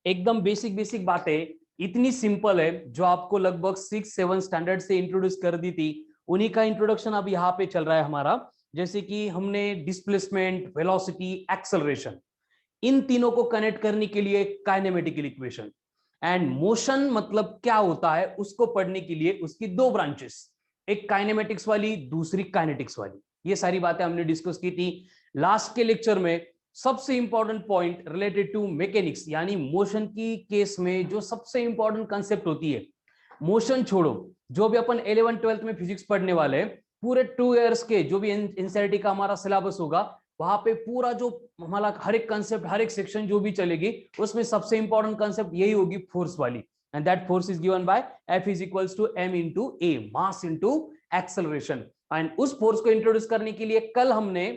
एकदम basic basic बातें इतनी सिंपल है जो आपको लगभग 6-7 स्टैंडर्ड से इंट्रोड्यूस कर दी थी, उन्हीं का इंट्रोडक्शन अब यहाँ पे चल रहा है हमारा। जैसे कि हमने डिस्प्लेसमेंट, वेलोसिटी, एक्सेलरेशन, इन तीनों को कनेक्ट करने के लिए काइनेमेटिकल इक्वेशन एंड मोशन मतलब क्या होता है उसको पढ़ने के लिए उसकी दो ब्रांचेस, एक काइनेमेटिक्स वाली, दूसरी काइनेटिक्स वाली। ये सारी बातें हमने डिस्कस की थी लास्ट के लेक्चर में। सबसे important point related to mechanics यानी मोशन की केस में जो सबसे इंपॉर्टेंट कंसेप्ट होती है, मोशन छोड़ो, जो भी अपन 11th-12th में फिजिक्स पढ़ने वाले हैं, पूरे 2 इयर्स के जो भी एनसीईआरटी का हमारा सिलेबस होगा, वहां पे पूरा जो हमारा हर एक कंसेप्ट, हर एक सेक्शन जो भी चलेगी, उसमें सबसे इंपॉर्टेंट कंसेप्ट यही होगी, फोर्स वाली। And that force is given by F is equals to m into a, mass into acceleration. And उस फोर्स को इंट्रोड्यूस करने के लिए कल हमने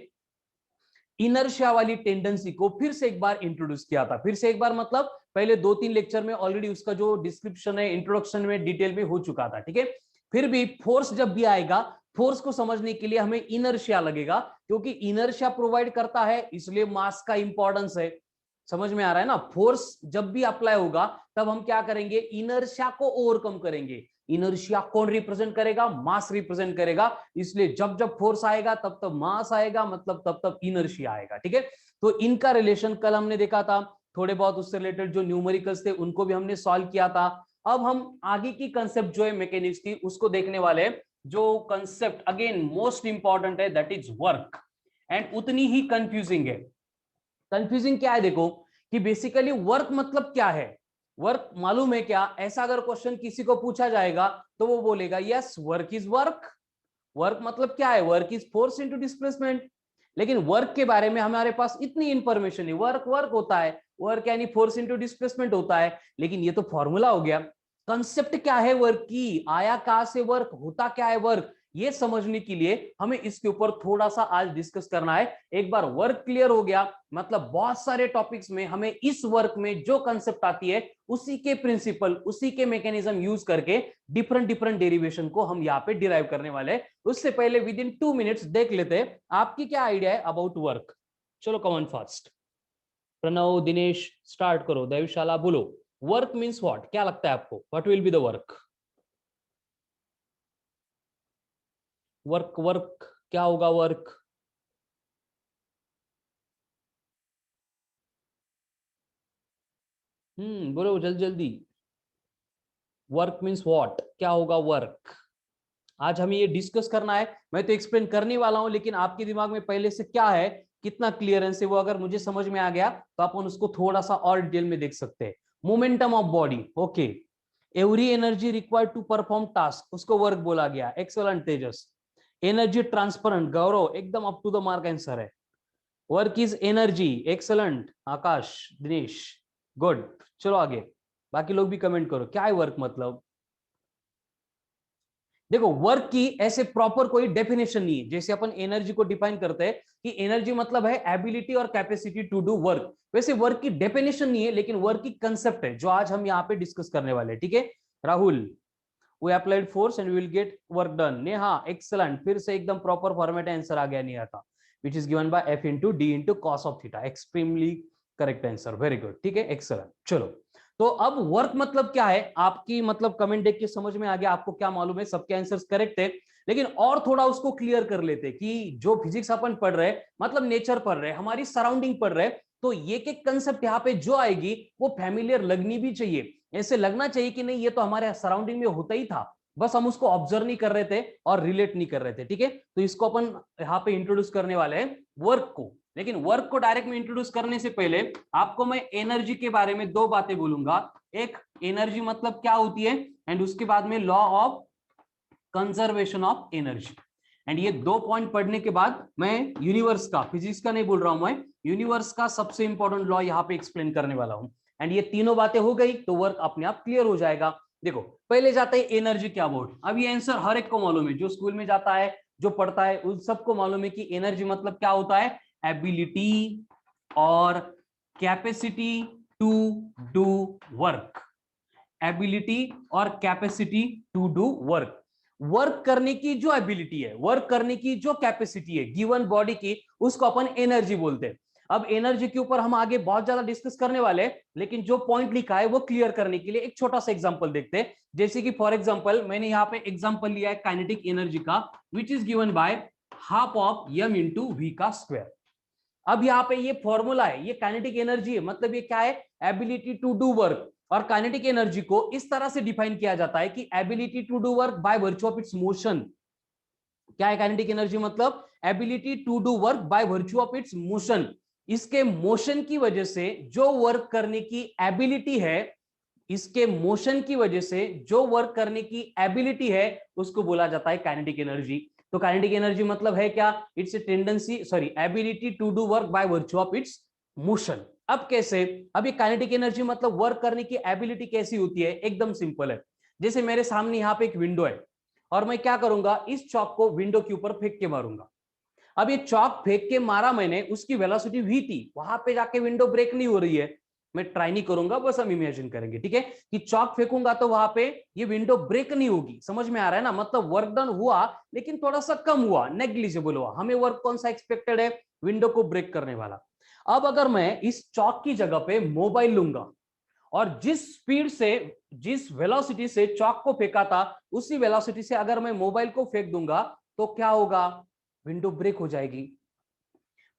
इनर्शिया वाली टेंडेंसी को फिर से एक बार इंट्रोड्यूस किया था। फिर से एक बार मतलब पहले 2-3 लेक्चर में ऑलरेडी उसका जो डिस्क्रिप्शन है इंट्रोडक्शन में डिटेल में हो चुका था, ठीक है। फिर भी फोर्स जब भी आएगा, फोर्स को समझने के लिए हमें इनर्शिया लगेगा, क्योंकि इनर्शिया प्रोवाइड करता है, इसलिए मास का इंपॉर्टेंस है। समझ में आ रहा है ना? फोर्स जब भी अप्लाई होगा तब हम क्या करेंगे, इनर्शिया को ओवरकम करेंगे। इनर्शिया कौन रिप्रेजेंट करेगा? मास रिप्रेजेंट करेगा। इसलिए जब जब फोर्स आएगा तब तब मास आएगा, मतलब तब तब इनर्शिया आएगा, ठीक है। तो इनका रिलेशन कल हमने देखा था, थोड़े बहुत उससे रिलेटेड जो न्यूमेरिकल्स थे उनको भी हमने सॉल्व किया था। अब हम आगे की कंसेप्ट जो है मैकेनिक्स की उसको देखने वाले हैं। जो कंसेप्ट अगेन मोस्ट इंपॉर्टेंट है, दैट इज वर्क, एंड उतनी ही कंफ्यूजिंग है। कंफ्यूजिंग क्या है देखो, कि बेसिकली वर्क मतलब क्या है, वर्क मालूम है क्या? ऐसा अगर क्वेश्चन किसी को पूछा जाएगा तो वो बोलेगा yes work is work. Work मतलब क्या है? Work is force into displacement. लेकिन वर्क के बारे में हमारे पास इतनी इंफॉर्मेशन है, वर्क वर्क होता है, वर्क यानी फोर्स इनटू डिस्प्लेसमेंट होता है, लेकिन ये तो फॉर्मूला हो गया। कंसेप्ट क्या है वर्क की, आया कहां से वर्क, होता क्या है वर्क, ये समझने के लिए हमें इसके ऊपर थोड़ा सा आज डिस्कस करना है। एक बार वर्क क्लियर हो गया मतलब बहुत सारे टॉपिक्स में हमें इस वर्क में जो कंसेप्ट आती है उसी के प्रिंसिपल, उसी के मैकेनिज्म यूज करके डिफरेंट डिफरेंट डेरिवेशन को हम यहाँ पे डिराइव करने वाले हैं। उससे पहले विद इन 2 मिनट्स देख लेते हैं आपकी क्या आइडिया है अबाउट वर्क। चलो come on fast, Pranav, Dinesh start करो, दैवशाला बोलो, वर्क मीन्स व्हाट, क्या लगता है आपको, what will be the work? Work work क्या होगा वर्क? बोलो जल्दी जल्दी, वर्क मीन्स व्हाट, क्या होगा वर्क? आज हमें ये डिस्कस करना है। मैं तो एक्सप्लेन करने वाला हूं, लेकिन आपके दिमाग में पहले से क्या है, कितना क्लियरेंस है, वो अगर मुझे समझ में आ गया तो अपन उसको थोड़ा सा और डिटेल में देख सकते हैं। Momentum of body, okay, every energy required to perform task, उसको वर्क बोला गया। Excellent Tejas. Energy transparent, Gaurav एकदम up to the mark answer है। Work is energy, excellent Akash, Dinesh, good. चलो आगे, बाकी लोग भी कमेंट करो क्या है वर्क मतलब। देखो वर्क की ऐसे प्रॉपर कोई डेफिनेशन नहीं है, जैसे अपन एनर्जी को डिफाइन करते हैं कि एनर्जी मतलब है एबिलिटी और कैपेसिटी टू डू वर्क, वैसे वर्क की डेफिनेशन नहीं है, लेकिन वर्क की कंसेप्ट है जो आज हम यहाँ पे डिस्कस करने वाले हैं, ठीक है। Rahul, we applied force and we will get work done. Neha excellent, फिर से एकदम प्रॉपर फॉर्मेट आंसर आ गया नेहा का, which is given bye F into D into cos of theta, extremely correct answer, very good, ठीक है, एक्सलेंट। चलो, तो अब वर्क मतलब क्या है, आपकी मतलब कमेंट देख के समझ में आ गया आपको क्या मालूम है, सबके आंसर्स करेक्ट है। लेकिन और थोड़ा उसको क्लियर कर लेते कि जो फिजिक्स अपन पढ़ रहे हैं मतलब नेचर पढ़ रहे हैं, हमारी सराउंडिंग पढ़ रहे हैं, तो ये के कंसेप्ट यहाँ पे जो आएगी वो फैमिलियर लगनी भी चाहिए। ऐसे लगना चाहिए कि नहीं ये तो हमारे सराउंडिंग में होता ही था, बस हम उसको ऑब्जर्व नहीं कर रहे थे और रिलेट नहीं कर रहे थे, ठीक है। तो इसको अपन यहाँ पे इंट्रोड्यूस करने वाले हैं वर्क को। लेकिन वर्क को डायरेक्ट में इंट्रोड्यूस करने से पहले आपको मैं एनर्जी के बारे में दो बातें बोलूंगा। एक, एनर्जी मतलब क्या होती है, एंड उसके बाद में law of conservation of energy. And ये दो पॉइंट पढ़ने के बाद मैं यूनिवर्स का, फिजिक्स का नहीं बोल रहा हूं मैं, यूनिवर्स का सबसे इंपॉर्टेंट लॉ यहाँ पे एक्सप्लेन करने वाला हूं। एंड ये तीनों बातें हो गई तो वर्क अपने आप क्लियर हो जाएगा। देखो पहले जाता है एनर्जी क्या बोर्ड, अब ये आंसर हर एक को मालूम है, जो स्कूल में जाता है, जो पढ़ता है, उन सबको मालूम है कि एनर्जी मतलब क्या होता है, एबिलिटी और capacity to do work. Ability और capacity to do work, work करने की जो एबिलिटी है, वर्क करने की जो कैपेसिटी है गिवन बॉडी की, उसको अपन एनर्जी बोलते हैं। अब एनर्जी के ऊपर हम आगे बहुत ज्यादा डिस्कस करने वाले हैं, लेकिन जो पॉइंट लिखा है वो क्लियर करने के लिए एक छोटा सा एग्जांपल देखते हैं। जैसे कि फॉर एग्जांपल मैंने यहाँ पे एग्जांपल लिया है काइनेटिक एनर्जी का, which is given by half of m into v का स्क्वायर। अब यहाँ पे ये फॉर्मूला है, ये काइनेटिक एनर्जी है, मतलब ये क्या है, एबिलिटी टू डू वर्क। और काइनेटिक एनर्जी को इस तरह से डिफाइन किया जाता है कि ability to do work by virtue of its motion. क्या है काइनेटिक एनर्जी, मतलब ability to do work by virtue of its motion. इसके मोशन की वजह से जो वर्क करने की एबिलिटी है, इसके मोशन की वजह से जो वर्क करने की एबिलिटी है, उसको बोला जाता है काइनेटिक एनर्जी। तो काइनेटिक एनर्जी मतलब है क्या, it's a tendency, sorry, ability to do work by virtue of its motion. अब कैसे, अब ये काइनेटिक एनर्जी मतलब वर्क करने की एबिलिटी कैसी होती है, एकदम सिंपल है। जैसे मेरे सामने यहाँ पे एक विंडो है और मैं क्या करूंगा, इस चौक को विंडो के ऊपर फेंक के मारूंगा। अब ये चौक फेंक के मारा मैंने, उसकी वेलोसिटी v थी, वहां पे जाके विंडो ब्रेक नहीं हो रही है। मैं ट्राई नहीं करूंगा, बस हम इमेजिन करेंगे, ठीक है, कि चौक फेंकूंगा तो वहां पे ये विंडो ब्रेक नहीं होगी। समझ में आ रहा है ना, मतलब वर्क डन हुआ लेकिन थोड़ा सा कम हुआ, नेग्लिजिबल हुआ। हमें वर्क कौन सा एक्सपेक्टेड है, विंडो को ब्रेक करने वाला। अब अगर मैं इस चौक की जगह पे मोबाइल लूंगा और जिस स्पीड से, जिस वेलोसिटी से चौक को फेंका था, उसी वेलोसिटी से अगर मैं मोबाइल को फेंक दूंगा तो क्या होगा, विंडो ब्रेक हो जाएगी।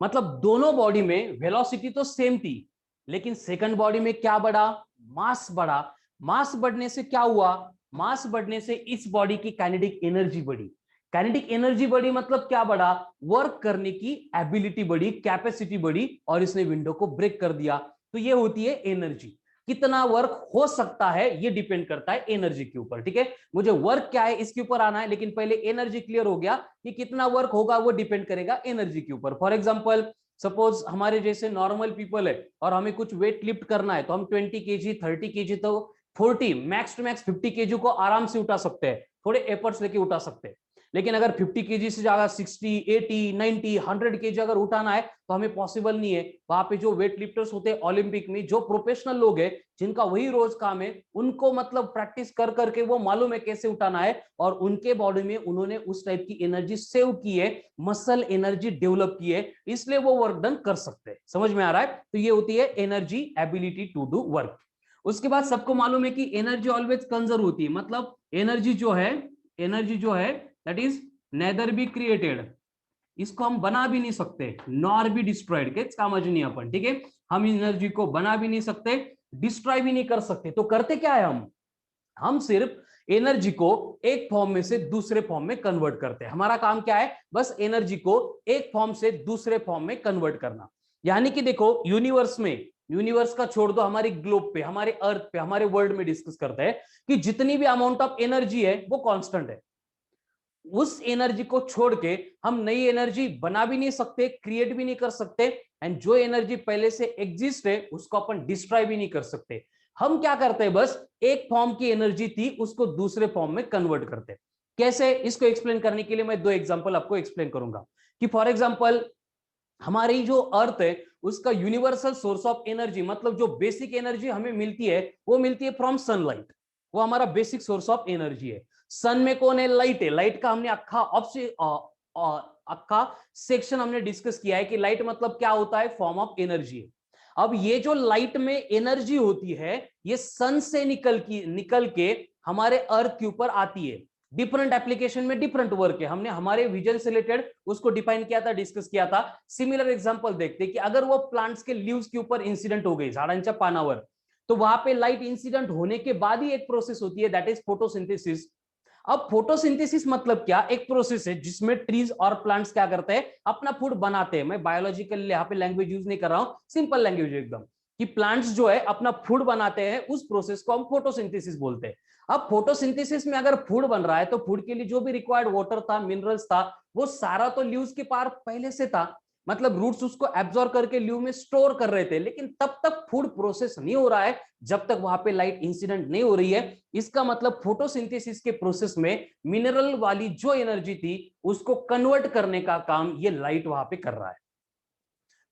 मतलब दोनों बॉडी में वेलोसिटी तो सेम थी, लेकिन सेकंड बॉडी में क्या बढ़ा, मास बढ़ा। मास बढ़ने से क्या हुआ, मास बढ़ने से इस बॉडी की काइनेटिक एनर्जी बढ़ी। काइनेटिक एनर्जी बढ़ी मतलब क्या बढ़ा, वर्क करने की एबिलिटी बढ़ी, कैपेसिटी बढ़ी, और इसने विंडो को ब्रेक कर दिया। तो ये होती है एनर्जी। कितना वर्क हो सकता है ये डिपेंड करता है एनर्जी के ऊपर, ठीक है। मुझे वर्क क्या है इसके ऊपर आना है, लेकिन पहले एनर्जी क्लियर हो गया कि कितना वर्क होगा, वो डिपेंड करेगा एनर्जी के ऊपर। फॉर एग्जांपल, सपोज हमारे जैसे नॉर्मल पीपल है और हमें कुछ वेट लिफ्ट करना है, तो हम 20 केजी, 30 केजी, तो 40, मैक्स टू मैक्स 50 केजी को आराम से उठा सकते हैं, थोड़े एफर्ट्स लेके उठा सकते हैं। लेकिन अगर 50 केजी से ज्यादा 60, 80, 90, 100 केजी अगर उठाना है तो हमें पॉसिबल नहीं है। वहां पे जो वेट लिफ्टर्स होते हैं ओलंपिक में, जो प्रोफेशनल लोग हैं जिनका वही रोज काम है, उनको मतलब प्रैक्टिस कर करके वो मालूम है कैसे उठाना है, और उनके बॉडी में उन्होंने उस टाइप की एनर्जी सेव की है, मसल एनर्जी डेवलप की है, इसलिए वो वर्क डन कर सकते हैं। समझ में आ रहा है, तो ये होती है energy, ability to do work. उसके बाद सबको मालूम है कि एनर्जी ऑलवेज कंजर्व होती है, मतलब एनर्जी जो है, एनर्जी जो है that is nether be created, इसको हम बना भी नहीं सकते, नॉर बी डिस्ट्रॉयड, के समझनी अपन, ठीक है। हम एनर्जी को बना भी नहीं सकते, डिस्ट्रॉय भी नहीं कर सकते। तो करते क्या है, हम सिर्फ एनर्जी को एक फॉर्म में से दूसरे फॉर्म में कन्वर्ट करते हैं। हमारा काम क्या है, बस एनर्जी को एक फॉर्म से दूसरे फॉर्म में कन्वर्ट करना। यानी कि देखो, यूनिवर्स में, यूनिवर्स का छोड़ दो, हमारी ग्लोब पे, हमारे अर्थ पे, हमारे वर्ल्ड में डिस्कस करते हैं कि जितनी भी अमाउंट ऑफ एनर्जी है वो कांस्टेंट है। उस एनर्जी को छोड़ के हम नई एनर्जी बना भी नहीं सकते, क्रिएट भी नहीं कर सकते, एंड जो एनर्जी पहले से एग्जिस्ट है उसको अपन डिस्ट्रॉय भी नहीं कर सकते। हम क्या करते हैं, बस एक फॉर्म की एनर्जी थी उसको दूसरे फॉर्म में कन्वर्ट करते हैं। कैसे, इसको एक्सप्लेन करने के लिए मैं दो एग्जांपल आपको एक्सप्लेन करूंगा। कि फॉर एग्जांपल, हमारी जो अर्थ है उसका यूनिवर्सल सोर्स ऑफ एनर्जी, मतलब जो बेसिक एनर्जी हमें मिलती है वो मिलती है फ्रॉम सनलाइट। वो हमारा बेसिक सोर्स ऑफ एनर्जी है। सन में कौन है, लाइट है। लाइट का हमने अक्खा सेक्शन हमने डिस्कस किया है कि लाइट मतलब क्या होता है, फॉर्म ऑफ एनर्जी है। अब ये जो लाइट में एनर्जी होती है, ये सन से निकल के हमारे अर्थ के ऊपर आती है। डिफरेंट एप्लीकेशन में डिफरेंट वर्क है, हमने हमारे विजन से रिलेटेड उसको डिफाइन किया था, डिस्कस किया था। सिमिलर एग्जांपल देखते हैं कि अगर वो प्लांट्स के लीव्स के ऊपर इंसिडेंट हो गई, झाडांच्या पानावर, तो वहां पे लाइट इंसिडेंट होने के बाद ही एक प्रोसेस होती है, दैट इज फोटोसिंथेसिस। अब फोटोसिंथेसिस मतलब क्या, एक प्रोसेस है जिसमें ट्रीज और प्लांट्स क्या करते हैं, अपना फूड बनाते हैं। मैं बायोलॉजिकल यहाँ पे लैंग्वेज यूज नहीं कर रहा हूं, सिंपल लैंग्वेज एकदम, कि प्लांट्स जो है अपना फूड बनाते हैं, उस प्रोसेस को हम फोटोसिंथेसिस बोलते हैं। अब फोटोसिंथेसिस में अगर फूड बन रहा है तो फूड के लिए जो भी रिक्वायर्ड वाटर था, मिनरल्स था, वो सारा तो लीव्स के पार पहले से था। मतलब रूट्स उसको एब्जॉर्ब करके लीव में स्टोर कर रहे थे, लेकिन तब तक फूड प्रोसेस नहीं हो रहा है जब तक वहां पे लाइट इंसिडेंट नहीं हो रही है। इसका मतलब फोटोसिंथेसिस के प्रोसेस में मिनरल वाली जो एनर्जी थी उसको कन्वर्ट करने का काम ये लाइट वहां पे कर रहा है।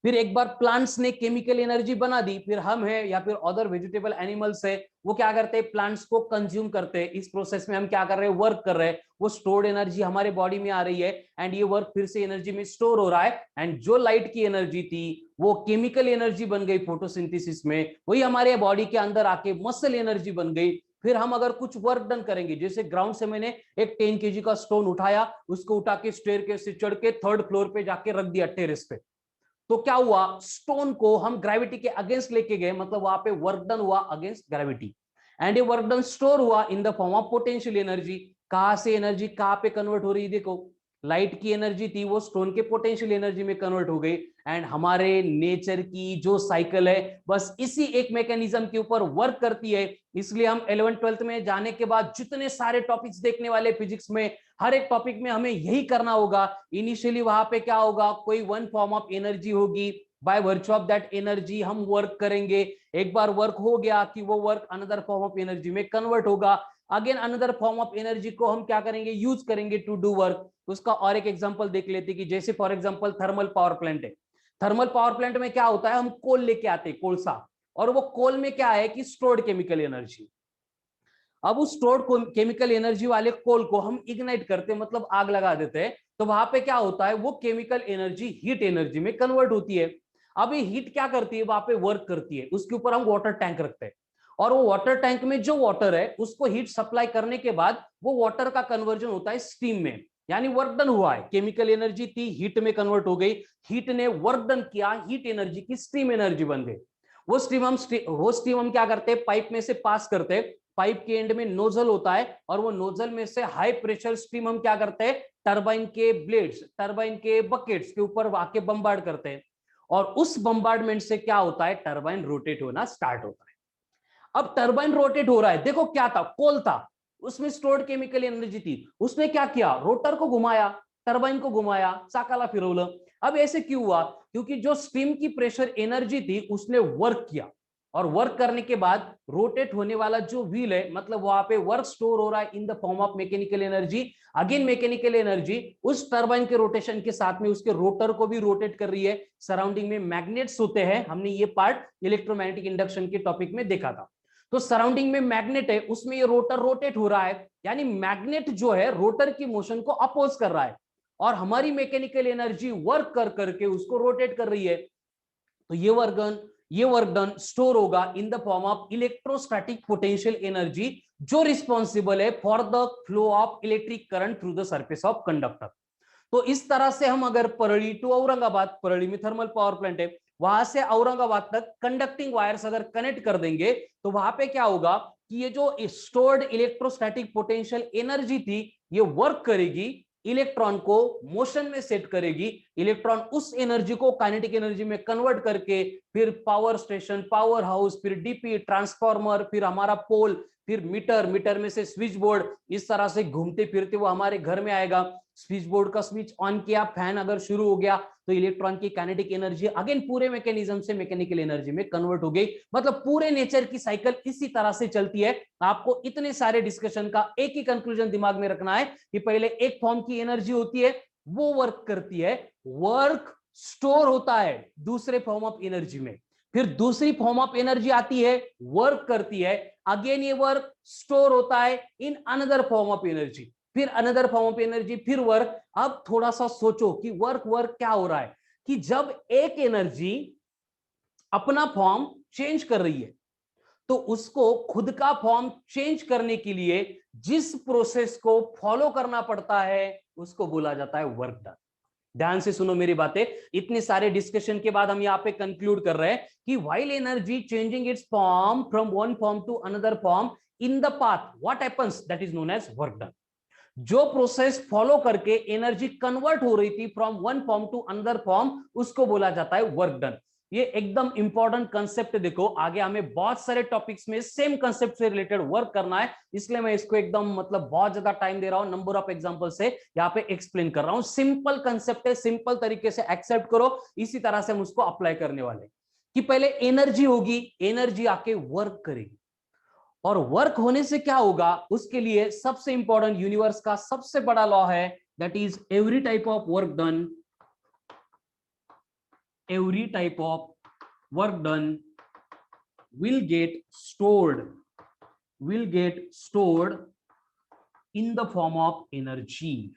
फिर एक बार प्लांट्स ने केमिकल एनर्जी बना दी, फिर हम है या फिर अदर वेजिटेबल एनिमल्स है, वो क्या करते हैं, प्लांट्स को कंज्यूम करते हैं। इस प्रोसेस में हम क्या कर रहे हैं, वर्क कर रहे हैं, वो स्टोर्ड एनर्जी हमारे बॉडी में आ रही है एंड ये वर्क फिर से एनर्जी में स्टोर हो रहा है। एंड जो लाइट की एनर्जी थी वो केमिकल एनर्जी बन गई फोटोसिंथेसिस में, वही हमारे बॉडी के अंदर आके मसल एनर्जी बन गई। फिर हम अगर कुछ वर्क डन करेंगे, जैसे ग्राउंड से मैंने एक 10 kg का स्टोन उठाया, उसको उठा के स्टेयरकेस से चढ़ के 3rd फ्लोर पे जाके रख दिया टेरेस पे, तो क्या हुआ, स्टोन को हम ग्रेविटी के अगेंस्ट लेके गए, मतलब वहां पे वर्क डन हुआ अगेंस्ट ग्रेविटी, एंड ये वर्क डन स्टोर हुआ in the form of potential energy. कहां से एनर्जी कहां पे कन्वर्ट हो रही है, देखो लाइट की एनर्जी थी वो स्टोन के पोटेंशियल एनर्जी में कन्वर्ट हो गई। एंड हमारे नेचर की जो साइकिल है बस इसी एक मैकेनिज्म के ऊपर वर्क करती है। इसलिए हम 11th 12th में जाने के बाद जितने सारे टॉपिक्स देखने वाले फिजिक्स में, हर एक टॉपिक में हमें यही करना होगा। इनिशियली वहां पे क्या होगा, कोई वन फॉर्म ऑफ एनर्जी होगी, bye virtue of that energy हम वर्क करेंगे। एक बार वर्क हो गया कि वो work another form of energy में कन्वर्ट होगा, again another form of energy को हम क्या करेंगे, यूज करेंगे टू डू वर्क। उसका और एक एग्जांपल देख लेते कि जैसे for example thermal power plant है। थर्मल पावर प्लांट में क्या होता है, हम कोल लेके आते हैं, कोलसा, और वो कोल में क्या है कि स्टोर्ड केमिकल एनर्जी। अब उस स्टोर्ड केमिकल एनर्जी वाले कोल को हम इग्नाइट करते हैं, मतलब आग लगा देते हैं, तो वहां पे क्या होता है, वो केमिकल एनर्जी हीट एनर्जी में कन्वर्ट होती है। अब ये हीट क्या करती है, वहां पे वर्क करती है, उसके ऊपर हम वाटर टैंक रखते हैं, और वो वाटर टैंक में जो वाटर है उसको हीट सप्लाई करने के बाद वो वाटर का कन्वर्जन होता है स्टीम में, यानी वर्क डन हुआ है, केमिकल एनर्जी थी हीट में कन्वर्ट हो गई, हीट ने वर्क डन किया, हीट एनर्जी की स्टीम एनर्जी बन गई। वो स्टीम हम क्या करते हैं, पाइप में से पास करते हैं, पाइप के एंड में नोजल होता है, और वो नोजल में से हाई प्रेशर स्टीम हम क्या करते हैं, टरबाइन के ब्लेड्स, टरबाइन के बकेट्स के ऊपर आके बम्बार्ड करते हैं, और उस बम्बार्डमेंट से क्या होता है, टरबाइन रोटेट होना स्टार्ट होता है। अब टरबाइन रोटेट हो रहा है, देखो क्या था, कोल था, उसमें स्टोर्ड केमिकल एनर्जी थी, उसने क्या किया, रोटर को घुमाया, टरबाइन को घुमाया, चाकाला फिरवलं। अब ऐसे क्यों हुआ, क्योंकि जो स्टीम की प्रेशर एनर्जी थी उसने वर्क किया, और वर्क करने के बाद रोटेट होने वाला जो व्हील है, मतलब वहां पे वर्क स्टोर हो रहा है in the form of mechanical energy. Again mechanical energy उस टरबाइन के रोटेशन के साथ में उसके रोटर को भी रोटेट कर रही है। सराउंडिंग में मैग्नेट्स होते हैं, हमने ये पार्ट इलेक्ट्रोमैग्नेटिक इंडक्शन के टॉपिक में देखा था। तो सराउंडिंग में मैग्नेट है, उसमें ये रोटर रोटेट हो रहा है, यानी मैग्नेट जो है रोटर की मोशन को अपोज कर रहा है, और हमारी मैकेनिकल एनर्जी वर्क कर करके उसको रोटेट कर रही है। तो ये वर्क डन स्टोर होगा in the form of electrostatic potential energy, जो रिस्पॉन्सिबल है for the flow of electric current through the surface of conductor. तो इस तरह से हम अगर परली टू औरंगाबाद, परली में थर्मल पावर प्लांट है, वहां से औरंगाबाद तक कंडक्टिंग वायर्स अगर कनेक्ट कर देंगे, तो वहां पे क्या होगा कि ये जो स्टोर्ड इलेक्ट्रोस्टैटिक पोटेंशियल एनर्जी थी ये वर्क करेगी, इलेक्ट्रॉन को मोशन में सेट करेगी, इलेक्ट्रॉन उस एनर्जी को काइनेटिक एनर्जी में कन्वर्ट करके फिर पावर स्टेशन, पावर हाउस, फिर डीपी, ट्रांसफार्मर, फिर हमारा पोल, फिर मीटर, मीटर में से स्विच बोर्ड, इस तरह से घूमते फिरते वो हमारे घर में आएगा। स्विच बोर्ड का स्विच ऑन किया, फैन अगर शुरू हो गया, तो इलेक्ट्रॉन की काइनेटिक एनर्जी अगेन पूरे मैकेनिज्म से मैकेनिकल एनर्जी में कन्वर्ट हो गई। मतलब पूरे नेचर की साइकिल इसी तरह से चलती है। आपको इतने सारे डिस्कशन का एक ही कंक्लूजन दिमाग में रखना है कि पहले एक फॉर्म की एनर्जी होती है, वो वर्क करती है, वर्क स्टोर होता है दूसरे फॉर्म ऑफ एनर्जी में, फिर दूसरी फॉर्म ऑफ एनर्जी आती है, वर्क करती है, अगेन ये वर्क स्टोर होता है in another form of energy, फिर अनदर फॉर्म ऑफ एनर्जी, फिर वर्क। अब थोड़ा सा सोचो कि वर्क वर्क क्या हो रहा है, कि जब एक एनर्जी अपना फॉर्म चेंज कर रही है, तो उसको खुद का फॉर्म चेंज करने के लिए जिस प्रोसेस को फॉलो करना पड़ता है उसको बोला जाता है वर्क डन। ध्यान से सुनो मेरी बातें, इतने सारे डिस्कशन के बाद हम यहां पे कंक्लूड कर रहे हैं कि while energy changing its form from one form to another form in the path, what happens, that is known as work done. जो प्रोसेस फॉलो करके एनर्जी कन्वर्ट हो रही थी from one form to another form, उसको बोला जाता है work done. ये एकदम इंपॉर्टेंट कंसेप्ट, देखो आगे हमें बहुत सारे टॉपिक्स में सेम कंसेप्ट से रिलेटेड वर्क करना है, इसलिए मैं इसको एकदम मतलब बहुत ज्यादा टाइम दे रहा हूं, नंबर ऑफ एग्जांपल से यहाँ पे एक्सप्लेन कर रहा हूं। सिंपल कंसेप्ट है, सिंपल तरीके से एक्सेप्ट करो, इसी तरह से हम उसको अप्लाई करने वाले कि पहले एनर्जी होगी, एनर्जी आके वर्क करेगी, और वर्क होने से क्या होगा, उसके लिए सबसे इंपॉर्टेंट यूनिवर्स का सबसे बड़ा लॉ है, that is every type of work done every type of work done will get stored in the form of energy।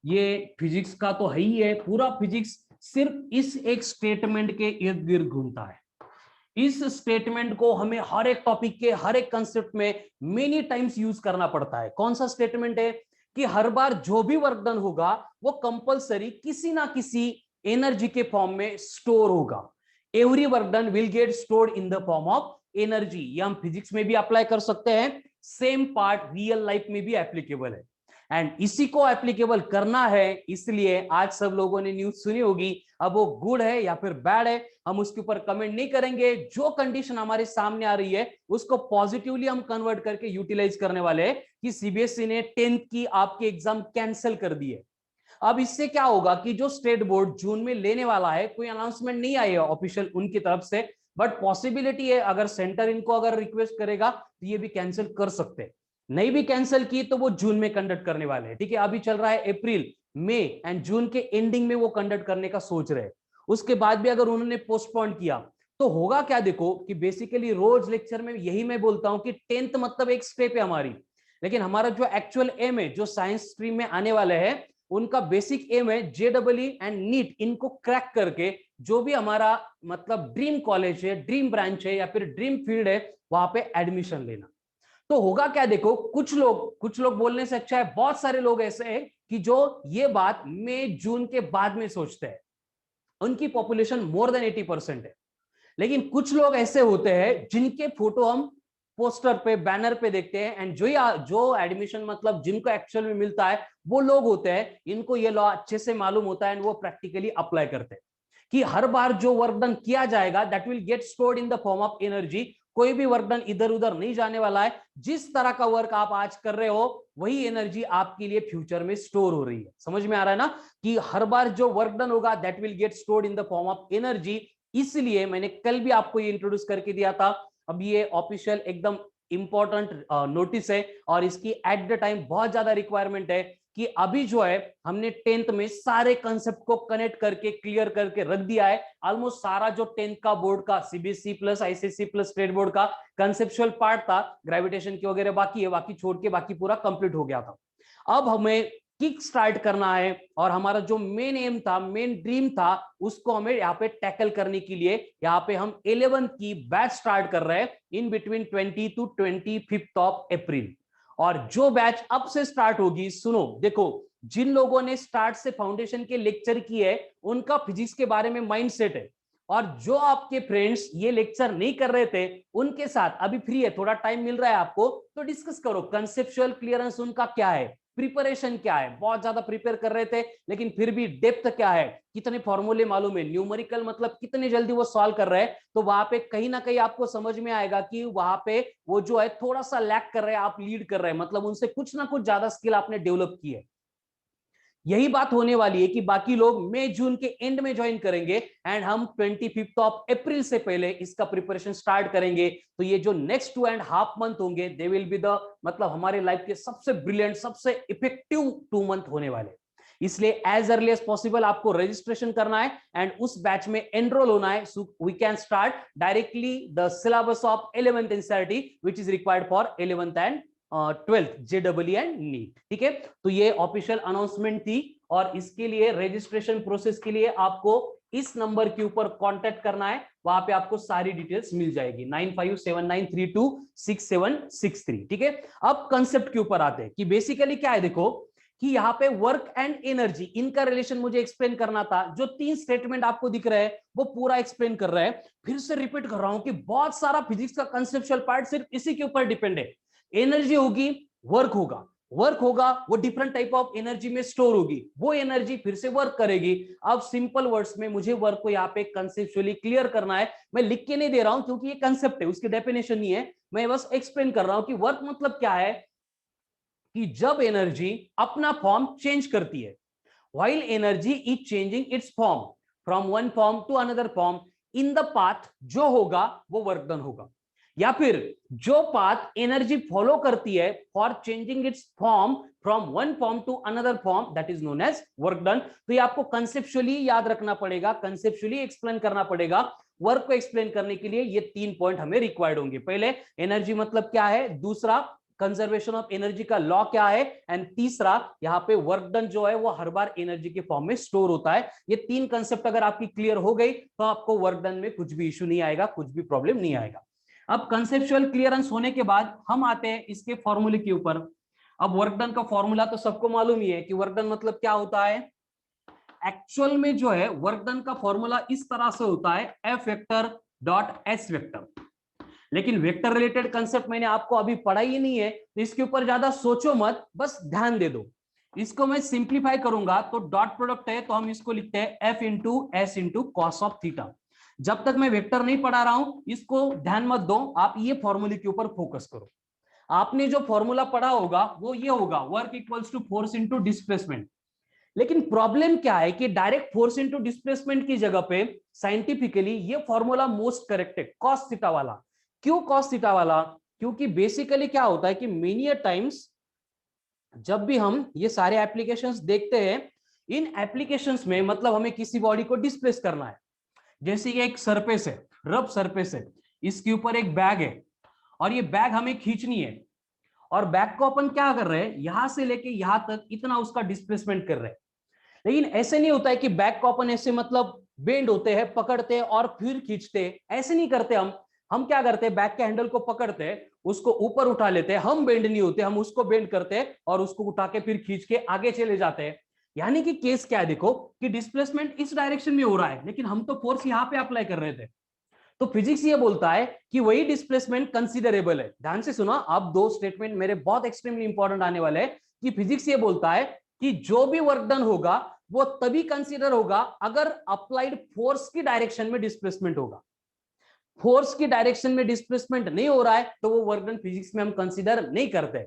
ये फिजिक्स का तो है ही है, पूरा फिजिक्स सिर्फ इस एक स्टेटमेंट के इर्द गिर्द घूमता है। इस स्टेटमेंट को हमें हर एक टॉपिक के हर एक कंसेप्ट में मेनी टाइम्स यूज करना पड़ता है। कौन सा स्टेटमेंट है कि हर बार जो भी वर्क डन होगा वो कंपलसरी किसी ना किसी एनर्जी के फॉर्म में स्टोर होगा। Every work done will get stored in the form of energy. ये हम फिजिक्स में भी अप्लाई कर सकते हैं, सेम पार्ट रियल लाइफ में भी एप्लीकेबल है। एंड इसी को एप्लीकेबल करना है, इसलिए आज सब लोगों ने न्यूज सुनी होगी। अब वो गुड है या फिर बैड है हम उसके ऊपर कमेंट नहीं करेंगे। जो कंडीशन हमारे सामने आ रही है उसको पॉजिटिवली हम कन्वर्ट करके यूटिलाइज करने वाले हैं कि सीबीएसई ने 10th की आपके एग्जाम कैंसिल कर दिए। अब इससे क्या होगा कि जो स्टेट बोर्ड जून में लेने वाला है, कोई अनाउंसमेंट नहीं आई है ऑफिशियल उनकी तरफ से, बट पॉसिबिलिटी है अगर सेंटर इनको अगर रिक्वेस्ट करेगा तो ये भी कैंसिल कर सकते हैं। नहीं भी कैंसिल की तो वो जून में कंडक्ट करने वाले हैं। ठीक है, अभी चल रहा है अप्रैल, मई एंड जून के एंडिंग में वो कंडक्ट करने का सोच रहे हैं। उसके बाद भी अगर उन्होंने पोस्टपोन किया तो होगा क्या, देखो कि बेसिकली रोज लेक्चर में यही मैं बोलता हूं कि 10th मतलब एक स्टेप है हमारी, लेकिन हमारा जो एक्चुअल एम है, जो साइंस स्ट्रीम में आने वाले हैं उनका बेसिक एम है जेडब्ल्यू एंड नीट इनको क्रैक करके जो भी हमारा मतलब ड्रीम कॉलेज है, ड्रीम ब्रांच है या फिर ड्रीम फील्ड है, वहां पे एडमिशन लेना। तो होगा क्या, देखो कुछ लोग बोलने से अच्छा है, बहुत सारे लोग ऐसे हैं कि जो ये बात मई जून के बाद में सोचते हैं, उनकी पॉपुलेशन मोर देन 80% है। लेकिन कुछ लोग ऐसे होते हैं जिनके फोटो हम पोस्टर पे, बैनर पे देखते हैं, एंड जो एडमिशन मतलब जिनको एक्चुअल में मिलता है वो लोग होते हैं, इनको ये लॉ अच्छे से मालूम होता है एंड वो प्रैक्टिकली अप्लाई करते हैं कि हर बार जो वर्क डन किया जाएगा that will get stored in the form of energy. कोई भी वर्क डन इधर उधर नहीं जाने वाला है। जिस तरह का वर्क आप आज कर रहे हो वही एनर्जी आपके लिए फ्यूचर में स्टोर हो रही है। समझ में आ रहा है ना कि हर बार जो वर्क डन होगा that will get stored in the form of energy. इसलिए मैंने कल भी आपको ये इंट्रोड्यूस करके दिया था। अब ये ऑफिशियल एकदम इंपॉर्टेंट नोटिस है और इसकी एट द टाइम बहुत ज्यादा रिक्वायरमेंट है कि अभी जो है हमने 10th में सारे कंसेप्ट को कनेक्ट करके क्लियर करके रख दिया है। ऑलमोस्ट सारा जो 10th का बोर्ड का CBSE plus ICSE plus state board का कंसेप्चुअल पार्ट था, ग्रेविटेशन की वगैरह बाकी है, बाकी छोड़ के बाकी पूरा कंप्लीट हो गया था। अब हमें किक स्टार्ट करना है और हमारा जो मेन एम था, मेन ड्रीम था, उसको हमें यहाँ पे टैकल करने के लिए यहाँ पे हम 11th की बैच स्टार्ट कर रहे हैं in between 20 to 25th of April. और जो बैच अब से स्टार्ट होगी, सुनो देखो, जिन लोगों ने स्टार्ट से फाउंडेशन के लेक्चर किए उनका फिजिक्स के बारे में माइंडसेट है, और जो आपके फ्रेंड्स ये लेक्चर नहीं कर रहे थे उनके साथ अभी फ्री है, थोड़ा टाइम मिल रहा है आपको, तो डिस्कस करो कंसेप्चुअल क्लियरेंस उनका क्या है, प्रिपरेशन क्या है। बहुत ज्यादा प्रिपेयर कर रहे थे लेकिन फिर भी डेप्थ क्या है, कितने फॉर्मूले मालूम है, न्यूमेरिकल मतलब कितने जल्दी वो सॉल्व कर रहे हैं, तो वहां पे कहीं ना कहीं आपको समझ में आएगा कि वहां पे वो जो है थोड़ा सा लैक कर रहे हैं, आप लीड कर रहे हैं, मतलब उनसे कुछ ना कुछ ज्यादा स्किल आपने डेवलप की है। यही बात होने वाली है कि बाकी लोग मई जून के एंड में ज्वाइन करेंगे एंड हम 25th ऑफ अप्रैल से पहले इसका प्रिपरेशन स्टार्ट करेंगे। तो ये जो नेक्स्ट 2.5 मंथ होंगे दे विल बी द मतलब हमारे लाइफ के सबसे ब्रिलियंट, सबसे इफेक्टिव 2 मंथ होने वाले। इसलिए एज अर्ली एज पॉसिबल आपको रजिस्ट्रेशन करना है एंड उस बैच में एनरोल होना है, so we can start directly the syllabus of 11th NCERT which is required for 11th and 12th JW and NEET. ठीक है, तो ये ऑफिशियल अनाउंसमेंट थी और इसके लिए रजिस्ट्रेशन प्रोसेस के लिए आपको इस नंबर के ऊपर कांटेक्ट करना है, वहां पे आपको सारी डिटेल्स मिल जाएगी 9579326763। ठीक है, अब कंसेप्ट के ऊपर आते हैं कि बेसिकली क्या है। देखो कि यहाँ पे वर्क एंड एनर्जी इनका रिलेशन मुझे एक्सप्लेन करना था। जो 3 स्टेटमेंट आपको दिख रहे हैं वो पूरा एक्सप्लेन कर रहा है। फिर से रिपीट कर रहा हूं कि बहुत सारा फिजिक्स का कंसेप्चुअल पार्ट सिर्फ इसी के ऊपर डिपेंड है। एनर्जी होगी, वर्क होगा, वर्क होगा, वो डिफरेंट टाइप ऑफ एनर्जी में स्टोर होगी, वो एनर्जी फिर से वर्क करेगी। अब सिंपल वर्ड्स में मुझे वर्क को यहाँ पे कंसेप्चुअली क्लियर करना है। मैं लिख के नहीं दे रहा हूं क्योंकि ये कंसेप्ट है, उसकी डेफिनेशन नहीं है, मैं बस एक्सप्लेन कर रहा हूं कि वर्क मतलब क्या है कि जब एनर्जी अपना फॉर्म चेंज करती है, while energy is changing its form from one form to another form in the path, जो होगा वो वर्क डन होगा। या फिर जो पाथ एनर्जी फॉलो करती है for changing its form from one form to another form, that is known as work done. तो ये आपको कंसेप्चुअली याद रखना पड़ेगा, कंसेप्चुअली एक्सप्लेन करना पड़ेगा। वर्क को एक्सप्लेन करने के लिए ये 3 पॉइंट हमें रिक्वायर्ड होंगे। पहले एनर्जी मतलब क्या है, दूसरा कंजर्वेशन ऑफ एनर्जी का लॉ क्या है, एंड तीसरा यहाँ पे वर्क डन जो है वो हर बार एनर्जी के फॉर्म में स्टोर होता है। ये 3 कंसेप्ट अगर आपकी क्लियर हो गई तो आपको वर्क डन में कुछ भी इश्यू नहीं आएगा, कुछ भी प्रॉब्लम नहीं आएगा। अब कंसेप्चुअल क्लियरेंस होने के बाद हम आते हैं इसके फॉर्मूले के ऊपर। अब वर्क डन का फॉर्मूला तो सबको मालूम ही है कि वर्क डन मतलब क्या होता है। एक्चुअल में जो है वर्क डन का फॉर्मूला इस तरह से होता है, F vector dot S vector. लेकिन वेक्टर रिलेटेड कंसेप्ट मैंने आपको अभी पढ़ा ही नहीं है, तो इसके ऊपर ज्यादा सोचो मत, बस ध्यान दे दो। इसको मैं सिंप्लीफाई करूंगा तो डॉट प्रोडक्ट है तो हम इसको लिखते हैं F into S into cos of theta. जब तक मैं वेक्टर नहीं पढ़ा रहा हूं इसको ध्यान मत दो, आप ये फॉर्मूले के ऊपर फोकस करो। आपने जो फॉर्मूला पढ़ा होगा वो ये होगा, work equals to force into displacement. लेकिन प्रॉब्लम क्या है कि डायरेक्ट फोर्स इंटू डिस्प्लेसमेंट की जगह पे साइंटिफिकली ये फॉर्मूला मोस्ट करेक्ट है, कॉस थीटा वाला। क्यों कॉस थीटा वाला? क्योंकि बेसिकली क्या होता है कि मेनी टाइम्स जब भी हम ये सारे एप्लीकेशंस देखते हैं, इन एप्लीकेशंस में मतलब हमें किसी बॉडी को डिस्प्लेस करना है। जैसे कि एक सरफेस है, रफ सरफेस है, इसके ऊपर एक बैग है और ये बैग हमें खींचनी है, और बैग को अपन क्या कर रहे हैं, यहां से लेके यहां तक इतना उसका डिस्प्लेसमेंट कर रहे हैं। लेकिन ऐसे नहीं होता है कि बैग को अपन ऐसे मतलब बेंड होते हैं, पकड़ते हैं और फिर खींचते हैं, ऐसे नहीं करते हम क्या करते हैं, बैग के हैंडल को पकड़ते हैं, उसको ऊपर उठा लेते हैं, हम बेंड नहीं होते, हम उसको बेंड करते हैं और उसको उठा के फिर खींच के आगे चले जाते हैं। यानी कि केस क्या है, देखो कि डिस्प्लेसमेंट इस डायरेक्शन में हो रहा है लेकिन हम तो फोर्स यहां पे अप्लाई कर रहे थे। तो फिजिक्स ये बोलता है कि वही डिस्प्लेसमेंट कंसीडरेबल है। ध्यान से सुना, अब 2 स्टेटमेंट मेरे बहुत एक्सट्रीमली इंपॉर्टेंट आने वाले हैं कि फिजिक्स ये बोलता है कि जो भी वर्क डन होगा वो तभी कंसीडर होगा अगर अप्लाइड फोर्स की डायरेक्शन में डिस्प्लेसमेंट होगा। फोर्स की डायरेक्शन में डिस्प्लेसमेंट नहीं हो रहा है तो वो वर्क डन फिजिक्स में हम कंसीडर नहीं करते।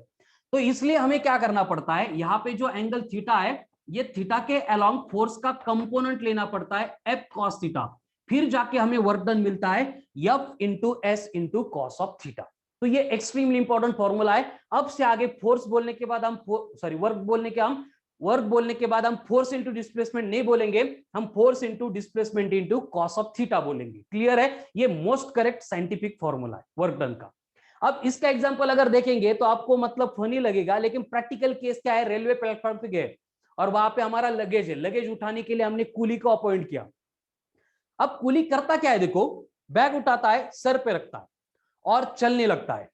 तो इसलिए हमें क्या करना पड़ता है, यहां पे जो एंगल थीटा है ये थीटा के अलोंग फोर्स का कंपोनेंट लेना पड़ता है, एफ कॉस थीटा। फिर जाके हमें वर्क डन मिलता है F into S into cos of theta. तो ये एक्सट्रीमली इंपॉर्टेंट फॉर्मूला है। अब से आगे फोर्स बोलने के बाद हम वर्क बोलने के बाद हम फोर्स इंटू डिस्प्लेसमेंट नहीं बोलेंगे, हम force into displacement into cos of theta बोलेंगे। क्लियर है? ये मोस्ट करेक्ट साइंटिफिक फॉर्मूला है वर्क डन का। अब इसका एग्जांपल अगर देखेंगे तो आपको मतलब फनी लगेगा, लेकिन प्रैक्टिकल केस क्या है, रेलवे प्लेटफॉर्म पे गए और वहां पे हमारा लगेज है, लगेज उठाने के लिए हमने कूली को अपॉइंट किया। अब कूली करता क्या है, देखो बैग उठाता है, सर पे रखता है और चलने लगता है।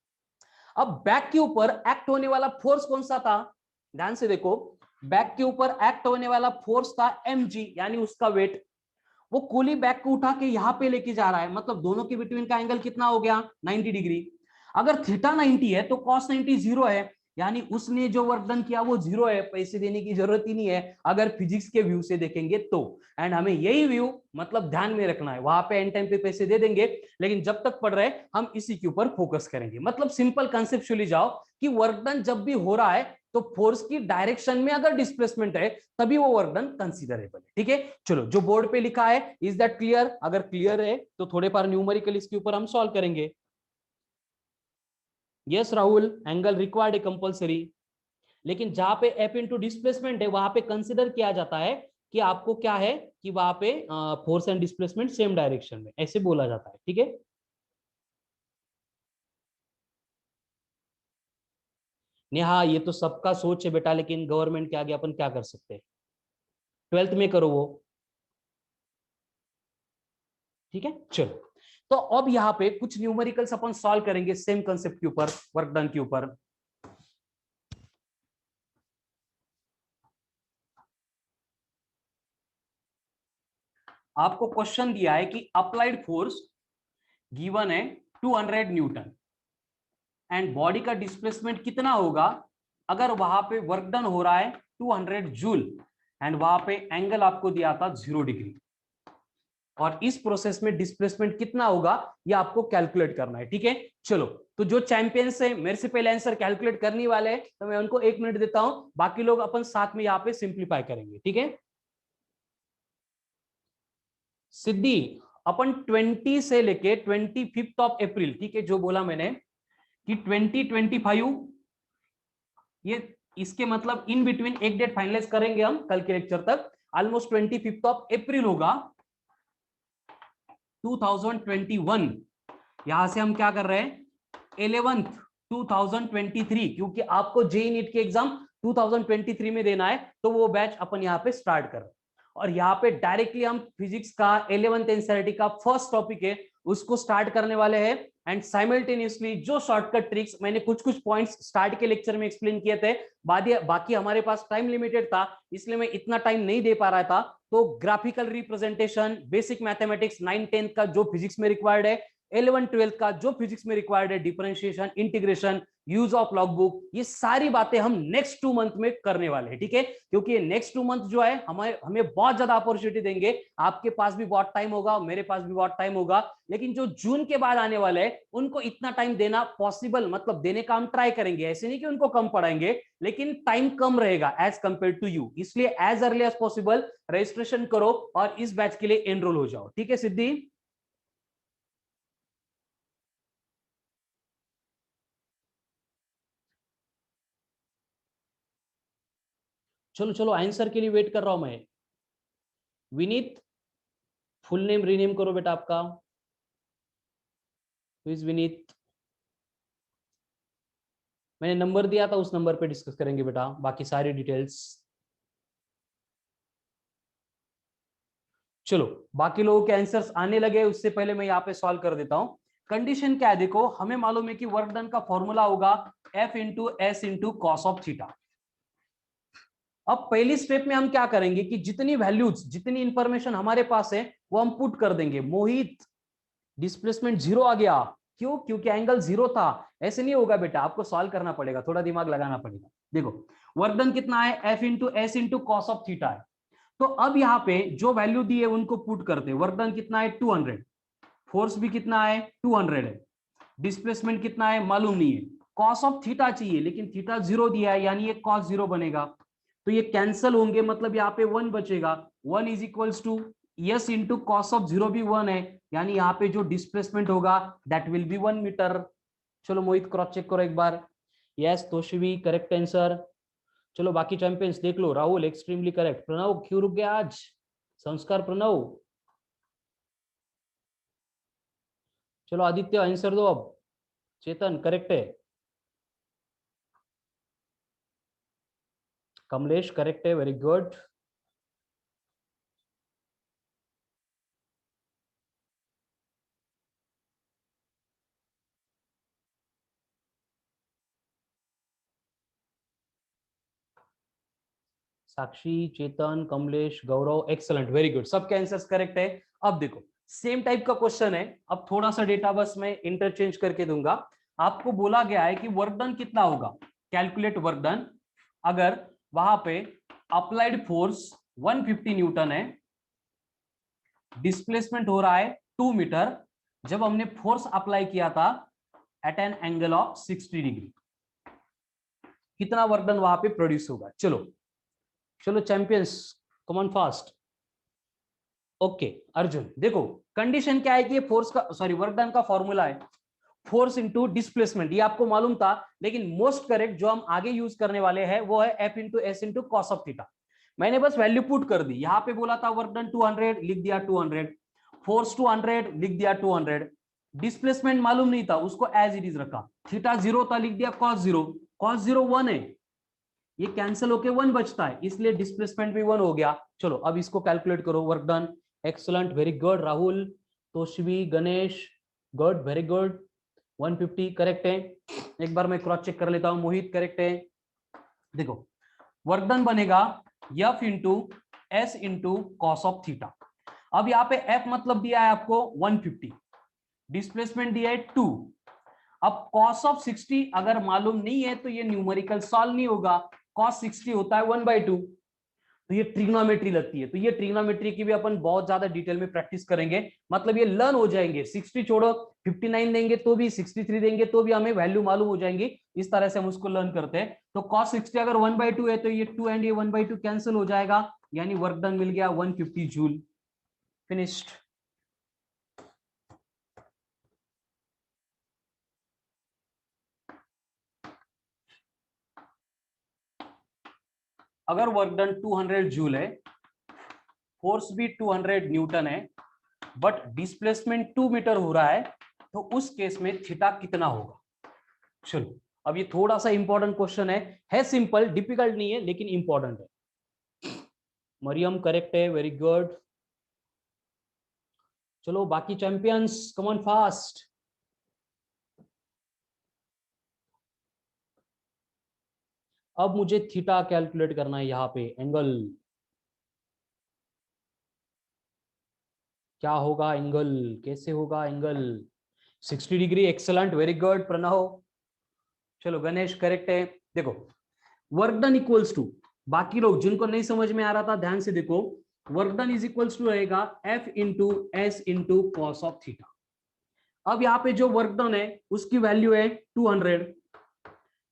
अब बैग के ऊपर एक्ट होने वाला फोर्स कौन सा था, ध्यान से देखो, बैग के ऊपर एक्ट होने वाला फोर्स था mg, यानी उसका वेट। वो कूली बैग को उठा के यहां पे लेके जा रहा है, मतलब दोनों के बिटवीन का एंगल कितना हो गया, 90 डिग्री। अगर थीटा 90 है तो cos 90 जीरो है, यानी उसने जो वर्क डन किया वो जीरो है, पैसे देने की जरूरत ही नहीं है अगर फिजिक्स के व्यू से देखेंगे तो। एंड हमें यही व्यू मतलब ध्यान में रखना है, वहां पे एंड टाइम पे पैसे दे देंगे, लेकिन जब तक पढ़ रहे हम इसी के ऊपर फोकस करेंगे। मतलब सिंपल कंसेप्चुअली जाओ कि वर्क डन जब भी हो रहा है तो फोर्स की डायरेक्शन में अगर डिस्प्लेसमेंट है तभी वो वर्क डन कंसीडरेबल है। ठीक है, चलो जो बोर्ड पे लिखा है इज दैट क्लियर? अगर क्लियर है तो थोड़े बार न्यूमेरिकल इसके ऊपर हम सॉल्व करेंगे। यस राहुल, एंगल रिक्वायर्ड है कंपलसरी, लेकिन जहां पे एफ इंटू डिस्प्लेसमेंट है वहां पे कंसिडर किया जाता है कि आपको क्या है कि वहां पे force and displacement same direction में, ऐसे बोला जाता है। ठीक है, नेहा ये तो सबका सोच है बेटा, लेकिन गवर्नमेंट के आगे अपन क्या कर सकते हैं, 12th में करो वो। ठीक है, चलो तो अब यहाँ पे कुछ न्यूमेरिकल्स अपन सॉल्व करेंगे सेम कंसेप्ट के ऊपर, वर्क डन के ऊपर। आपको क्वेश्चन दिया है कि अप्लाइड फोर्स गिवन है 200 न्यूटन एंड बॉडी का डिस्प्लेसमेंट कितना होगा अगर वहां पे वर्क डन हो रहा है 200 जूल एंड वहां पे एंगल आपको दिया था 0 डिग्री, और इस प्रोसेस में डिस्प्लेसमेंट कितना होगा ये आपको कैलकुलेट करना है। ठीक है, चलो तो जो चैंपियंस है मेरे से पहले आंसर कैलकुलेट करने वाले हैं तो मैं उनको 1 मिनट देता हूं, बाकी लोग अपन साथ में यहाँ पे सिंप्लीफाई करेंगे। ठीक है, सिद्धि अपन 20 से लेके 25 ऑफ अप्रैल, ठीक है, जो बोला मैंने कि 2025, ये इसके मतलब इन बिटवीन एक डेट फाइनलाइज करेंगे हम कल के लेक्चर तक। ऑलमोस्ट 25 ऑफ अप्रैल होगा 2021। यहां से हम क्या कर रहे हैं 11th 2023, क्योंकि आपको जेईई नीट के एग्जाम 2023 में देना है, तो वो बैच अपन यहाँ पे स्टार्ट कर रहे हैं। और यहाँ पे डायरेक्टली हम फिजिक्स का 11th एनसीईआरटी का फर्स्ट टॉपिक है उसको स्टार्ट करने वाले हैं। एंड साइमल्टेनियसली जो शॉर्टकट ट्रिक्स मैंने कुछ कुछ पॉइंट्स स्टार्ट के लेक्चर में एक्सप्लेन किए थे, बाकी हमारे पास टाइम लिमिटेड था इसलिए मैं इतना टाइम नहीं दे पा रहा था, तो ग्राफिकल रिप्रेजेंटेशन, बेसिक मैथमेटिक्स 9-10 का जो फिजिक्स में रिक्वायर्ड है, 11-12 का जो फिजिक्स में रिक्वायर्ड है, differentiation, integration, use of logbook, ये सारी बातें हम नेक्स्ट 2 मंथ में करने वाले हैं, ठीक है। क्योंकि ये नेक्स्ट 2 मंथ जो है हमें बहुत ज्यादा अपॉर्चुनिटी देंगे। आपके पास भी बहुत टाइम होगा, मेरे पास भी बहुत टाइम होगा, लेकिन जो जून के बाद आने वाले हैं उनको इतना टाइम देना पॉसिबल, मतलब देने का हम ट्राई करेंगे, ऐसे नहीं कि उनको कम पढ़ाएंगे, लेकिन टाइम कम रहेगा एज कंपेयर टू यू। इसलिए as early as possible registration करो और इस बैच के लिए एनरोल हो जाओ, ठीक है सिद्धि। चलो चलो आंसर के लिए वेट कर रहा हूं मैं। विनीत, फुल नेम रीनेम करो बेटा आपका। प्लीज विनीत, मैंने नंबर दिया था उस नंबर पे डिस्कस करेंगे बेटा बाकी सारी डिटेल्स। चलो बाकी लोगों के आंसर्स आने लगे, उससे पहले मैं यहाँ पे सॉल्व कर देता हूं। कंडीशन क्या है देखो, हमें मालूम है कि वर्क डन का फॉर्मूला होगा F into S into cos of theta. अब पहली स्टेप में हम क्या करेंगे कि जितनी वैल्यूज, जितनी इंफॉर्मेशन हमारे पास है वो हम पुट कर देंगे। मोहित, डिस्प्लेसमेंट जीरो आ गया, क्यों? क्योंकि एंगल जीरो था। ऐसे नहीं होगा बेटा, आपको सॉल्व करना पड़ेगा, थोड़ा दिमाग लगाना पड़ेगा। देखो वर्क डन कितना है, F into S into cos of theta है। तो अब यहाँ पे जो वैल्यू दी है उनको पुट करते हैं। वर्क डन कितना है 200, फोर्स भी कितना है 200 है, डिस्प्लेसमेंट कितना है मालूम नहीं है, कॉस ऑफ थीटा चाहिए लेकिन थीटा जीरो दिया है यानी ये कॉस जीरो बनेगा, तो ये कैंसल होंगे, मतलब यहाँ पे 1 बचेगा। 1 is equals to s into cos of zero भी 1 है, यानी यहाँ पे जो डिस्प्लेसमेंट होगा दैट विल बी 1 मीटर। चलो मोहित क्रॉस चेक करो एक बार। Yes Toshivi correct answer. चलो बाकी चैंपियंस देख लो। Rahul extremely correct. प्रणव क्यों रुक गया आज? संस्कार प्रणव। चलो आदित्य आंसर दो अब। चेतन करेक्ट है। कमलेश करेक्ट है, वेरी गुड। साक्षी, चेतन, कमलेश, गौरव, एक्सलेंट, वेरी गुड, सबके आंसर्स करेक्ट है। अब देखो सेम टाइप का क्वेश्चन है, अब थोड़ा सा डेटा बस मैं इंटरचेंज करके दूंगा। आपको बोला गया है कि वर्क डन कितना होगा, कैलकुलेट वर्क डन। अगर वहां पे अप्लाइड फोर्स 150 न्यूटन है, डिस्प्लेसमेंट हो रहा है 2 मीटर, जब हमने फोर्स अप्लाई किया था at an angle of 60 degree, कितना वर्क डन वहां पे प्रोड्यूस होगा। चलो चलो champions come on fast. Okay Arjun देखो कंडीशन क्या है कि ये फोर्स का सॉरी वर्क डन का फॉर्मूला है फोर्स इंटू डिस्प्लेसमेंट, ये आपको मालूम था, लेकिन मोस्ट करेक्ट जो हम आगे यूज करने वाले हैं वो है F into S into cos of theta. मैंने बस वैल्यू पुट कर दी, यहां पे बोला था वर्क डन 200 लिख दिया 200, फोर्स 200 लिख दिया 200, डिस्प्लेसमेंट मालूम नहीं था उसको एज इट इज रखा, थीटा जीरो था लिख दिया कॉस जीरो, कॉस जीरो 1 है, ये कैंसिल होके 1 बचता है इसलिए डिस्प्लेसमेंट भी 1 हो गया। चलो अब इसको कैलकुलेट करो work done. Excellent, very good Rahul, Toshvi, Ganesh, good, very good. 150 correct है। एक बार मैं क्रॉस चेक कर लेता हूं। मोहित करेक्ट है। देखो वर्क डन बनेगा F into S into cos of theta. अब यहाँ पे एफ मतलब दिया है आपको 150, डिस्प्लेसमेंट दिया है 2। अब cos ऑफ 60 अगर मालूम नहीं है तो ये न्यूमेरिकल सॉल्व नहीं होगा, cos 60 होता है 1/2, तो ये ट्रिग्नोमेट्री लगती है, तो ये ट्रिग्नोमेट्री की भी अपन बहुत ज्यादा डिटेल में प्रैक्टिस करेंगे, मतलब ये लर्न हो जाएंगे। 60 छोड़ो 59 देंगे तो भी, 63 देंगे तो भी हमें वैल्यू मालूम हो जाएंगी, इस तरह से हम उसको लर्न करते हैं। तो cos 60 अगर 1/2 है तो ये 2 एंड ये 1/2 कैंसिल हो जाएगा, यानी वर्क डन मिल गया 150 जूल। फिनिश्ड। अगर वर्क डन 200 जूल है, फोर्स भी 200 न्यूटन है, बट डिस्प्लेसमेंट 2 मीटर हो रहा है, तो उस केस में थीटा कितना होगा? चलो अब ये थोड़ा सा इंपॉर्टेंट क्वेश्चन है सिंपल, डिफिकल्ट नहीं है लेकिन इंपॉर्टेंट है। मरियम करेक्ट है, वेरी गुड। चलो बाकी चैंपियंस कम ऑन फास्ट। अब मुझे थीटा कैलकुलेट करना है, यहां पे एंगल क्या होगा, एंगल कैसे होगा, angle 60 degree, excellent, very good Pranav. चलो गणेश करेक्ट है। देखो वर्क डन इक्वल्स टू, बाकी लोग जिनको नहीं समझ में आ रहा था ध्यान से देखो, work done is equals to रहेगा F into S into cos of theta. अब यहाँ पे जो वर्क डन है उसकी वैल्यू है 200,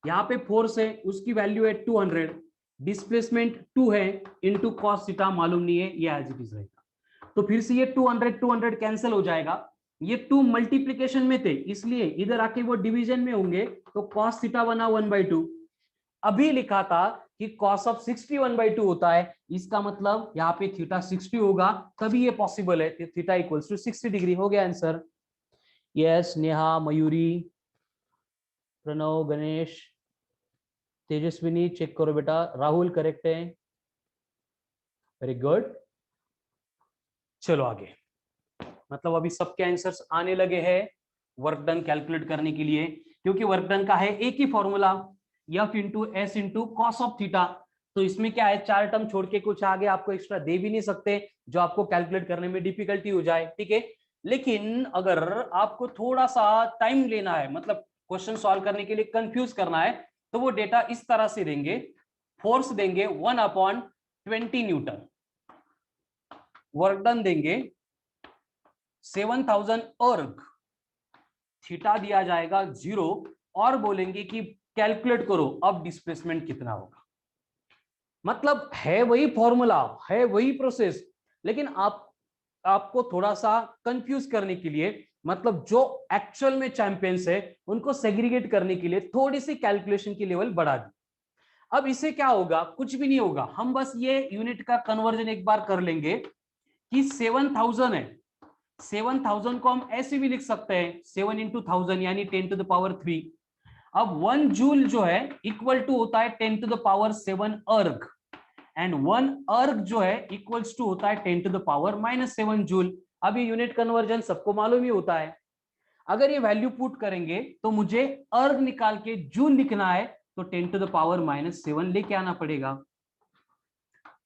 यहाँ पे फोर्स है उसकी वैल्यू है 200, डिस्प्लेसमेंट 2 है, इंटू कॉस थीटा मालूम नहीं है, ये एज इट इज रहेगा। तो फिर से ये 200 कैंसिल हो जाएगा, ये 2 मल्टीप्लीकेशन में थे इसलिए इधर आके वो डिवीजन में होंगे, तो कॉस थीटा बना 1/2। अभी लिखा था कि कॉस ऑफ 60 1/2 होता है, इसका मतलब यहाँ पे थीटा 60 होगा, तभी ये पॉसिबल है, थीटा इक्वल्स टू 60 डिग्री। हो गया answer. Yes Neha, Mayuri, Pranav, Ganesh, Tejaswini check करो बेटा, राहुल करेक्ट है, वेरी गुड। चलो आगे, मतलब अभी सबके आंसर्स आने लगे हैं वर्क डन कैलकुलेट करने के लिए, क्योंकि वर्क डन का है एक ही formula, F into S into cos of theta. तो इसमें क्या है, 4 टर्म छोड़ के कुछ आगे आपको एक्स्ट्रा दे भी नहीं सकते जो आपको कैलकुलेट करने में डिफिकल्टी हो जाए, ठीक है। लेकिन अगर आपको थोड़ा सा टाइम लेना है, मतलब क्वेश्चन सॉल्व करने के लिए कंफ्यूज करना है, तो वो डेटा इस तरह से देंगे, फोर्स देंगे 1/20 न्यूटन, वर्क डन देंगे 7000 अर्ग, थीटा दिया जाएगा 0, और बोलेंगे कि कैलकुलेट करो अब डिस्प्लेसमेंट कितना होगा। मतलब है वही फॉर्मूला, है वही प्रोसेस, लेकिन आपको थोड़ा सा कंफ्यूज करने के लिए, मतलब जो एक्चुअल में चैंपियंस है उनको सेग्रीगेट करने के लिए थोड़ी सी कैलकुलेशन की लेवल बढ़ा दी। अब इसे क्या होगा, कुछ भी नहीं होगा, हम बस ये यूनिट का कन्वर्जन एक बार कर लेंगे कि 7000 है, 7000 को हम ऐसे भी लिख सकते हैं 7 इंटू 1000 यानी 10⁻3। अब 1 जूल जो है इक्वल टू होता है 10⁻7 अर्ग, एंड 1 अर्ग जो है इक्वल्स टू होता है 10⁻⁻7 जूल। अब ये यूनिट कन्वर्जन सबको मालूम ही होता है। अगर ये वैल्यू पुट करेंगे तो मुझे अर्ग निकाल के जूल लिखना है, तो 10⁻⁻7 लेके आना पड़ेगा,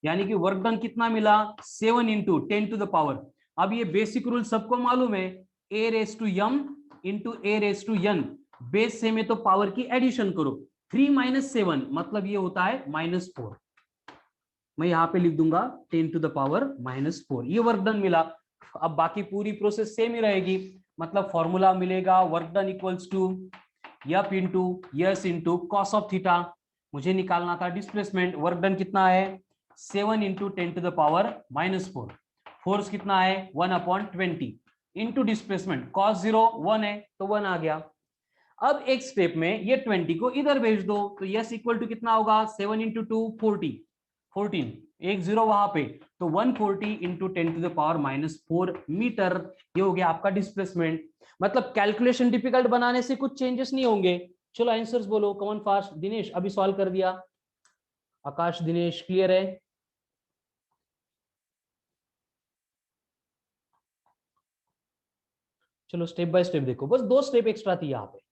यानी कि वर्क डन कितना मिला, 7 इंटू 10⁻। अब ये बेसिक रूल सबको मालूम है, a raise to m into a raise to n, base से में तो पावर की एडिशन करो, 3 - 7 मतलब ये होता है -4, मैं यहां पे लिख दूंगा 10⁻⁻4, ये वर्क डन मिला। अब बाकी पूरी प्रोसेस सेम ही रहेगी, मतलब फॉर्मूला मिलेगा work done equals to F into S into cos of theta, मुझे निकालना था डिस्प्लेसमेंट, वर्क डन कितना है 7 इंटू 10⁻⁻4, फोर्स कितना है 1/20 इंटू डिस्प्लेसमेंट, कॉस 0 1 है तो 1 आ गया। अब एक स्टेप में ये 20 को इधर भेज दो, तो यस इक्वल टू कितना होगा 7 इंटू 2 14, एक जीरो वहां पे, तो 140 इंटू 10⁻⁻4 मीटर, ये हो गया आपका डिस्प्लेसमेंट। मतलब कैलकुलेशन डिफिकल्ट बनाने से कुछ चेंजेस नहीं होंगे। चलो आंसर्स बोलो, कमन फास्ट। दिनेश अभी सॉल्व कर दिया, आकाश दिनेश क्लियर है। चलो स्टेप बाय स्टेप देखो, बस 2 स्टेप एक्स्ट्रा थी यहाँ पे।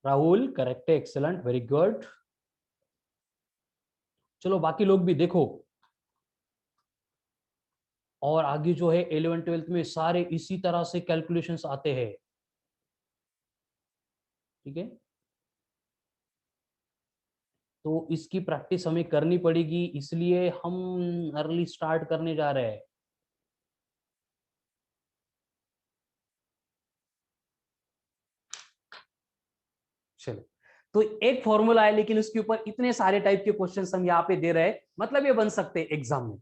राहुल करेक्ट है, एक्सेलेंट, वेरी गुड। चलो बाकी लोग भी देखो, और आगे जो है 11 12 में सारे इसी तरह से कैलकुलेशंस आते हैं, ठीक है। तो इसकी प्रैक्टिस हमें करनी पड़ेगी, इसलिए हम अर्ली स्टार्ट करने जा रहे हैं। चलो, तो एक फॉर्मूला है लेकिन उसके ऊपर इतने सारे टाइप के क्वेश्चंस हम यहाँ पे दे रहे हैं, मतलब ये बन सकते हैं एग्जाम में।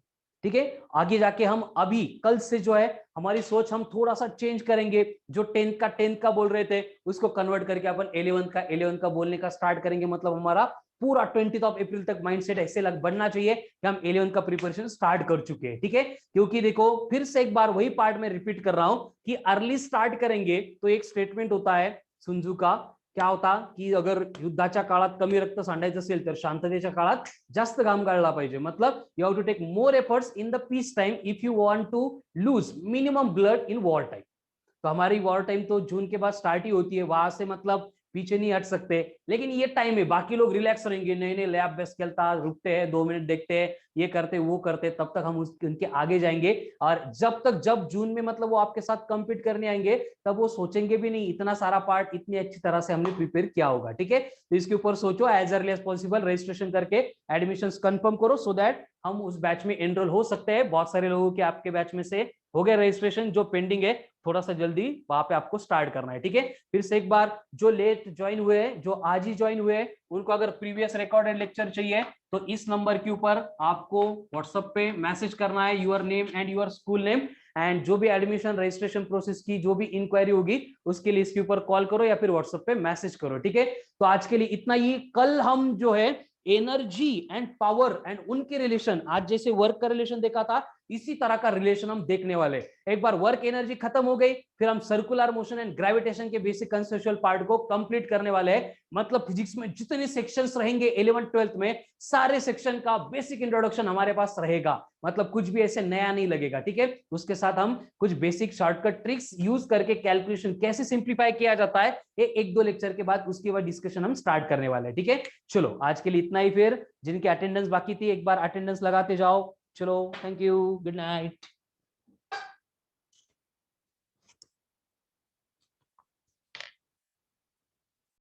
ठीक है। आगे जाके हम अभी कल से जो है हमारी सोच हम थोड़ा सा चेंज करेंगे, जो 10th का बोल रहे थे उसको कन्वर्ट करके अपन 11th का बोलने का स्टार्ट करेंगे। मतलब हमारा पूरा 20 अप्रैल तक माइंडसेट ऐसे बनना चाहिए कि हम 11th का प्रिपरेशन स्टार्ट कर चुके हैं। ठीक है, क्योंकि देखो फिर से एक बार वही पार्ट में रिपीट कर रहा हूं कि अर्ली स्टार्ट करेंगे तो एक स्टेटमेंट होता है सुंजू का, क्या होता की अगर युद्धाच्या काळात कमी रक्त सांडायचं असेल तर शांततेच्या काळात जास्त घाम गाळला पाहिजे। मतलब you have to take more efforts in the peace time if you want to lose minimum blood in war time. तो हमारी वॉर टाइम तो जून के बाद स्टार्ट ही होती है, वहां से मतलब पीछे नहीं हट सकते। लेकिन ये टाइम है, बाकी लोग रिलैक्स रहेंगे, नए नए लैब बेस्ट खेलता, रुकते हैं 2 मिनट देखते हैं, ये करते वो करते, तब तक हम उनके आगे जाएंगे। और जब जून में मतलब वो आपके साथ कंपीट करने आएंगे तब वो सोचेंगे भी नहीं इतना सारा पार्ट इतनी अच्छी तरह से हमने प्रिपेयर किया होगा। ठीक है, तो इसके ऊपर सोचो, as early as possible registration करके एडमिशन कंफर्म करो सो दैट हम उस बैच में एनरोल हो सकते हैं। बहुत सारे लोगों के आपके बैच में से हो गया रजिस्ट्रेशन, जो पेंडिंग है थोड़ा सा जल्दी वहां पे आपको स्टार्ट करना है। ठीक है, फिर से एक बार जो लेट ज्वाइन हुए हैं, जो आज ही ज्वाइन हुए हैं, उनको अगर प्रीवियस रिकॉर्डेड लेक्चर चाहिए तो इस नंबर के ऊपर आपको व्हाट्सएप पे मैसेज करना है, your name and your school name, and जो भी एडमिशन रजिस्ट्रेशन प्रोसेस की जो भी इंक्वायरी होगी उसके लिए इसके ऊपर कॉल करो या फिर व्हाट्सएप पे मैसेज करो। ठीक है, तो आज के लिए इतना ही। कल हम जो है एनर्जी एंड पावर एंड उनके रिलेशन, आज जैसे वर्क का रिलेशन देखा था इसी तरह का रिलेशन हम देखने वाले। एक बार वर्क एनर्जी खत्म हो गई फिर हम सर्कुलर मोशन एंड ग्रेविटेशन के बेसिक कंसेप्चुअल पार्ट को कंप्लीट करने वाले हैं। मतलब फिजिक्स में जितने सेक्शंस रहेंगे 11th-12th में, सारे सेक्शन का बेसिक इंट्रोडक्शन हमारे पास रहेगा। मतलब कुछ भी ऐसे नया नहीं लगेगा। ठीक है, उसके साथ हम कुछ बेसिक शॉर्टकट ट्रिक्स यूज करके कैलकुलेशन कैसे सिंप्लीफाई किया जाता है, ये 1-2 लेक्चर के बाद उसके बाद डिस्कशन हम स्टार्ट करने वाले हैं। ठीक है, चलो आज के लिए इतना ही। फिर जिनकी अटेंडेंस बाकी थी एक बार अटेंडेंस लगाते जाओ। चलो, थैंक यू, गुड नाइट।